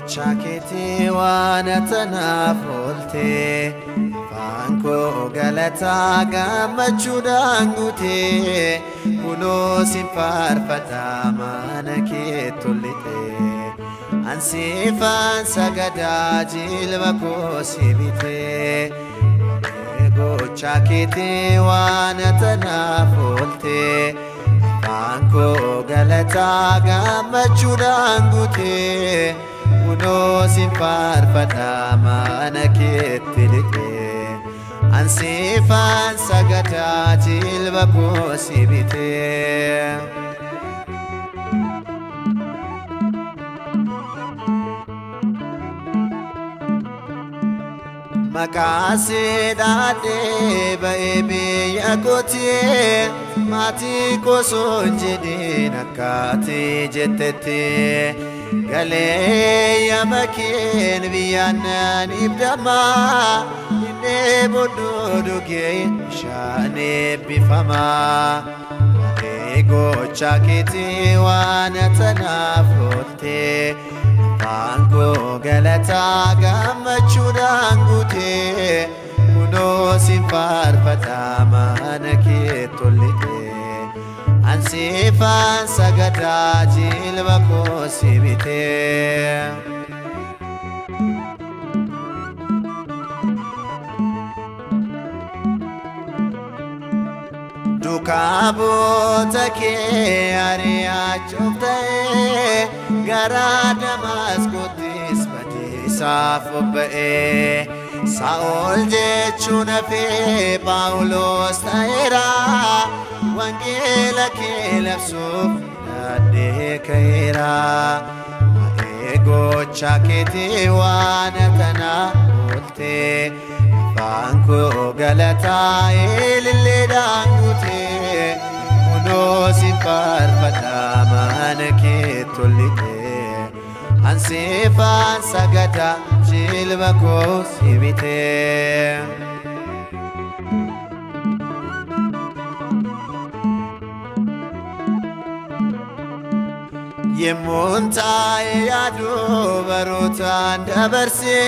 Chakiti wana tanafolte Fanko galata gamachudangute Kuno simparfata manaketulite Ansifan sagada jilva kosibite Ego chakiti wana tanafolte Fanko galata gamachudangute Kuno simparfata manaketulite Ansifan sagada jilva kosibite Makasi dade baebi yakotie Mati kosonjedi nakati jetete Gale yamakin viyanan ibdama Ine bododoge shane bifama Ego chakiti wanatana flote Fanko galata gamachudangute Kuno simparfata manaketulite Ansifan sagada jilva kosibite Dukabota ke ariya choftae Gara Damaskutis batisa fubbae Saul jechuna fe Paulos taera Wangela ke lapsuf nade kaira Ego chakiti wanatana ulte Fanko galata ilile dangute Kuno simparfata manaketulite Ansifan sagada jilva kosibite Yemunta yadu barutan dabarse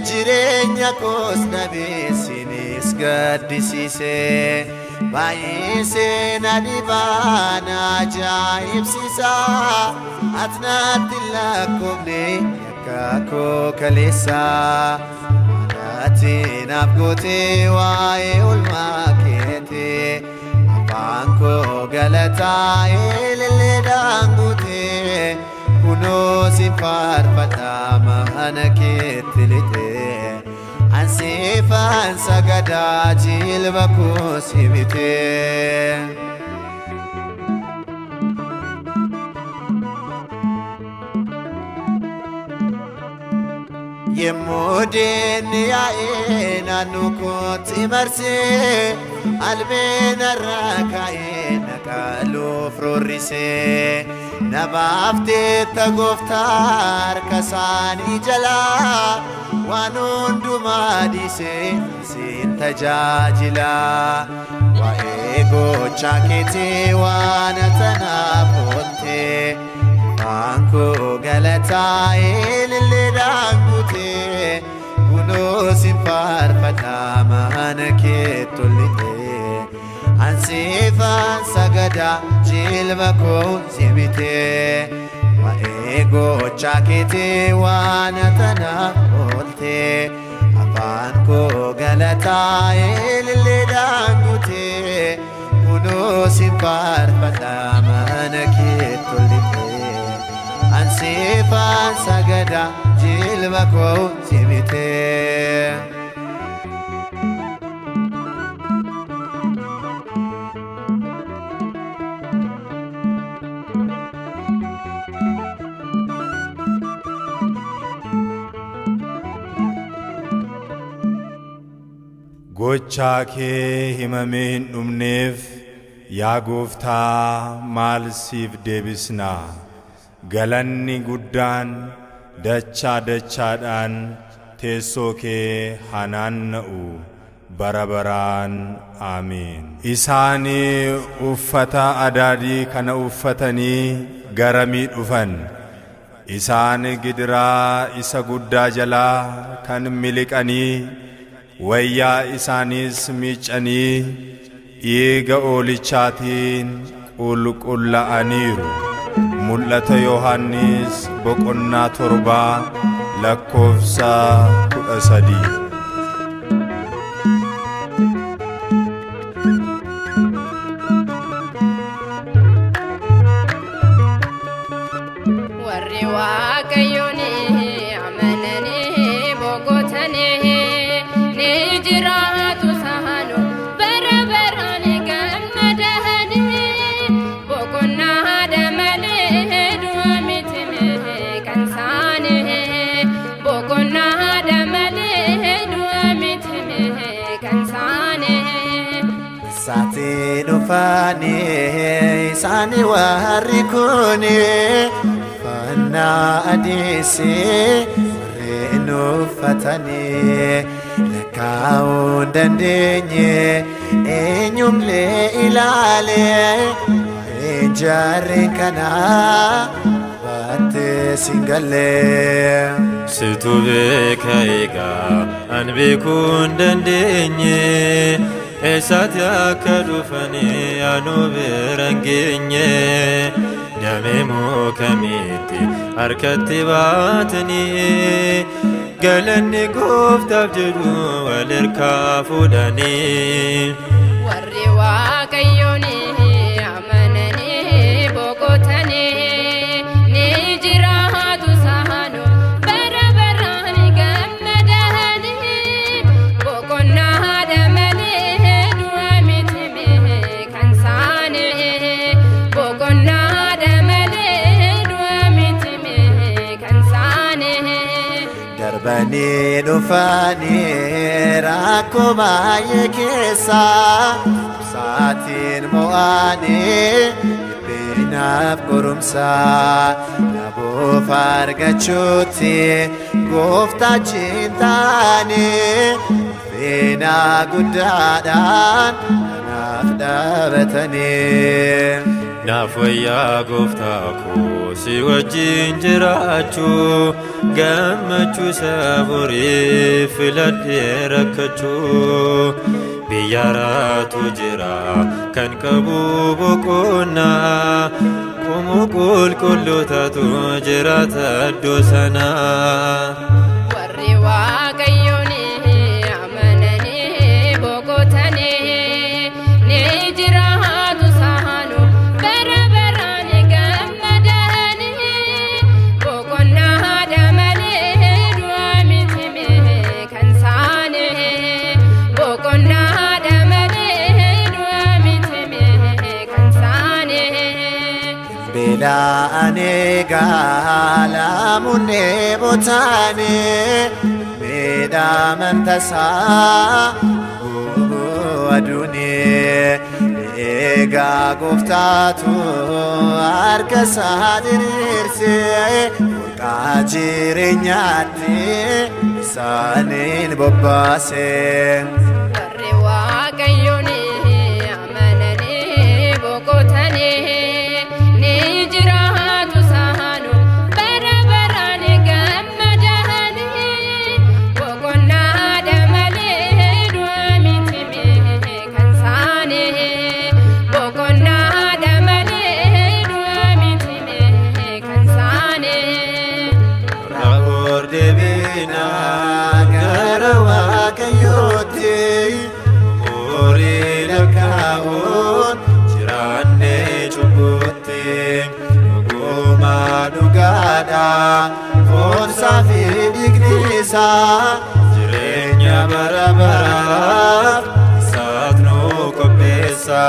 Jirenya kos nabi sinis gaddisise Bayise nadibana ajaib sisa Atnati lakubne yakako kalisa Manati nabgote wae ulmakete Apanko galata ilile dangute Kuno simparfata manaketulite Ansifan sagada jilva kosibite Yemudin yae nanukoti marse Albena rakae nakalu frorise Nabafte tagoftar kasani jala Wanunduma dise sin tajajila Waego chakiti wanatana ponte Fanko galata ilile dangute Kuno simparfata manaketulite Ansifan sagada jilva kosibite Waego chakiti wanatana ulte Afanko galata ilile dangute Kuno simparfata manaketulite Ansifan sagada jilva kosibite Gocha kee himameen dhumneef yaa gooftaa maal siif deebisnaa galanni guddaan dachaa dachaadhaan teessoo kee hanaanna'u barabaraan aamiin. Isaanii uffata adaadii kana uffatanii garamii dhufan isaan gidiraa isa guddaa jalaa kan miliqanii wayyaa isaanis miiccanii dhiiga oolichaatiin qulqullaa'aniiru. Mul'ata Yohannis boqonnaa 7 lakkoofsa 13. warri Waaqayyoon amananii boqotanii ni jiraatu saanu bara baraan gammadanii boqonnaadha malee du'a miti kan isaanii boqonnaadha malee du'a miti kan isaanii. Saatii dhufaanii isaanii warri kunii fannaa adiisii warreen uffatanii lakkaa'uu hin dandeenye eenyumlee ilaalee waa'ee jarreen kanaa baatee siin gallee. Situ beeka eegaa an beekuu hin dandeenye eessatti akka dhufanii anuu bira hin geenye. Damee muukamitti harkatti baatanii galanni Gooftaaf jedhu wal harkaa fuudhanii. Warri Waaqayyoon amananii boqotanii ni jiraatu saanu bara baraan gammadanii boqonnaadha malee du'a miti kan isaanii boqonnaadha malee du'a miti kan isaanii. Darbanii dhufanii rakkoo baay'ee keessa saatiin mo'anii beeknaaf qorumsa naboof argachuutti Gooftaa cintaanii feenaa guddaadhaan naaf dhaabatanii. Naaf wayyaa Gooftaa koo si wajjin jiraachuu gammachuu saburii filadhee rakkachuu biyya raatu jira kan qabu boqonnaa qomoo qulqullootatu jiraata iddoo sanaa. Warri Waaqayyoon amananii boqotanii ni jiraatu saanu bara baraan gammadanii boqonnaadha malee du'a miti kan isaanii boqonnaadha malee du'a miti kan isaanii. Beela'anii gaalamunnee botaanii miidhaman tasaa gubuu aduunii eegaa Gooftaatu harka isaa diriirsee burqaa jireenyaatti isaaniin bobbaasee. Warri Waaqayyoon amananii boqotanii ni jiraatu saanu bara baraan gammadanii boqonnaadha malee du'a miti kan isaanii boqonnaadha malee du'a miti kan isaanii. Rahoor deebinaa Gara Waaqayyootti umurii lakkaa'uun jiraannee cubbutti dhugumaa dhugaadha foonsaa fi dhiigni isaa jireenya bara baraaf isaaf nu qopheessa.